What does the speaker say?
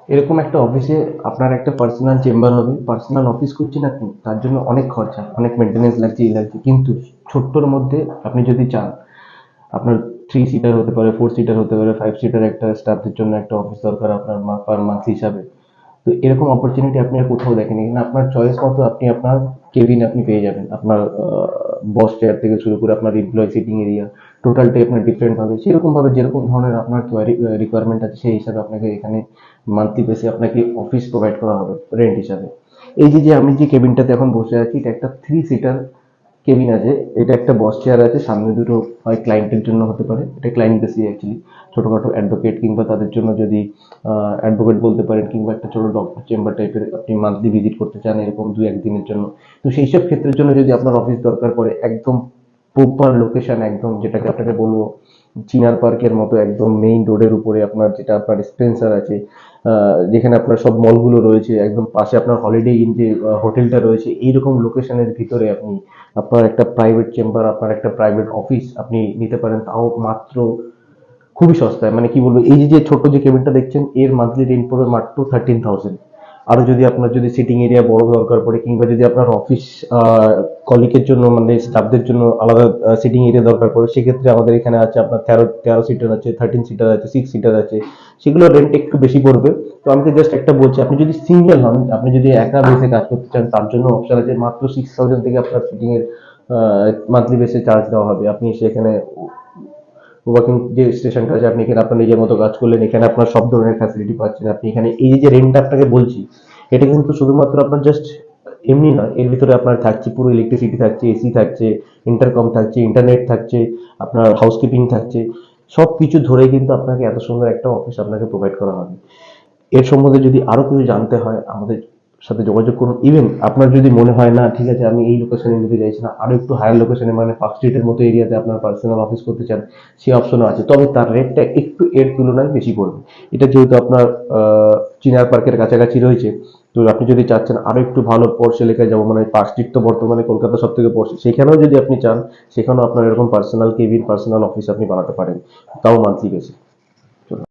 এরকম একটা অফিসে আপনার একটা পার্সোনাল চেম্বার হবে, পার্সোনাল অফিস করছেন আপনি, তার জন্য অনেক খরচা, অনেক মেনটেনেন্স লাগছে, এই লাগছে। কিন্তু ছোট্টর মধ্যে আপনি যদি চান, আপনার 3 সিটার হতে পারে, 4 সিটার হতে পারে, 5 সিটার একটা স্টাফদের জন্য একটা অফিস দরকার আপনার পার মান্থ হিসাবে। তো এরকম অপরচুনিটি আপনি আর কোথাও দেখেন, এখানে আপনার চয়েস মতো আপনি আপনার কেবিন আপনি পেয়ে যাবেন। আপনার বস চেয়ার থেকে শুরু করে আপনার এমপ্লয় সিটিং এরিয়া, টোটালটাই আপনার ডিফারেন্ট হবে। সেরকম ভাবে যেরকম ধরনের আপনার রিকোয়ারমেন্ট আছে, সেই হিসাবে আপনাকে এখানে মান্থলি বেসে আপনাকে অফিস প্রোভাইড করা হবে রেন্ট হিসাবে। এই যে যে আমি যে কেবিনটাতে এখন বসে আছি, এটা একটা 3 সিটার কেবিন আছে। এটা একটা বস চেয়ার আছে, সামনে দুটো হয় ক্লায়েন্টের জন্য হতে পারে, এটা ক্লায়েন্ট বেসি অ্যাকচুয়ালি, ছোটখাটো অ্যাডভোকেট কিংবা তাদের জন্য যদি অ্যাডভোকেট বলতে পারেন, কিংবা একটা ছোট ডক্টর চেম্বার টাইপের আপনি মান্থলি ভিজিট করতে চান এরকম 2-1 দিনের জন্য। তো সেই সব ক্ষেত্রের জন্য যদি আপনার অফিস দরকার পড়ে, একদম প্রপার লোকেশন, একদম যেটাকে আপনাকে বলবো চিনার পার্কের মতো, একদম মেইন রোডের উপরে আপনার যেটা আপনার স্পেন্সার আছে, যেখানে আপনার সব মলগুলো রয়েছে, একদম পাশে আপনার হলিডে ইন যে হোটেলটা রয়েছে, এইরকম লোকেশনের ভিতরে আপনি আপনার একটা প্রাইভেট চেম্বার, আপনার একটা প্রাইভেট অফিস আপনি নিতে পারেন, তাও মাত্র খুবই সস্তায়। মানে কি বলবো, এই যে যে ছোট যে কেবিনটা দেখছেন, এর মান্থলি রেন্ট পড়বে মাত্র 13,000। আরো যদি আপনার যদি সিটিং এরিয়া বড় দরকার পড়ে, কিংবা যদি আপনার অফিস কলিগের জন্য মানে স্টাফদের জন্য আলাদা সিটিং এরিয়া দরকার পড়ে, সেক্ষেত্রে আমাদের এখানে আছে আপনার 13 সিটার আছে, 13 সিটার আছে, 6 সিটার আছে। সেগুলো রেন্ট একটু বেশি পড়বে। তো আমি তো জাস্ট একটা বলছি, আপনি যদি সিঙ্গেল হন, আপনি যদি একা বেসে কাজ করতে চান, তার জন্য অপশন আছে। মাত্র 6,000 থেকে আপনার সিটিং এর মান্থলি বেসে চার্জ দেওয়া হবে। আপনি সেখানে ওয়ার্কিং যে স্টেশনটা আছে, আপনি এখানে আপনার নিজের মতো কাজ করলেন, এখানে আপনার সব ধরনের ফ্যাসিলিটি পাচ্ছেন। আপনি এখানে এই যে রেন্টটা আপনাকে বলছি, এটা কিন্তু শুধুমাত্র আপনার জাস্ট এমনি নয়, এর ভিতরে আপনার থাকছে পুরো ইলেকট্রিসিটি থাকছে, এসি থাকছে, ইন্টারকম থাকছে, ইন্টারনেট থাকছে, আপনার হাউসকিপিং থাকছে। সব কিছু ধরে কিন্তু আপনাকে এত সুন্দর একটা অফিস আপনাকে প্রোভাইড করা হবে। এর সম্বন্ধে যদি আরো কিছু জানতে হয়, আমাদের সাথে যোগাযোগ করুন। ইভেন আপনার যদি মনে হয় না ঠিক আছে আমি এই লোকেশনে নিতে চাইছি না, আরো একটু হায়ার লোকেশনে মানে পার্ক স্ট্রিটের মতো এরিয়াতে আপনার পার্সোনাল অফিস করতে চান, সেই অপশনও আছে। তবে তার রেটটা একটু এর তুলনায় বেশি পড়বে। এটা যেহেতু আপনার চিনার পার্কের কাছাকাছি রয়েছে, তো আপনি যদি চাচ্ছেন আরো একটু ভালো পর্স এলাকায় যাবো, মানে পার্ক স্ট্রিট তো বর্তমানে কলকাতা সব থেকে পড়ছে, সেখানেও যদি আপনি চান, সেখানেও আপনার এরকম পার্সোনাল কেবিন, পার্সোনাল অফিস আপনি বানাতে পারেন, তাও মান্থলি বেসে।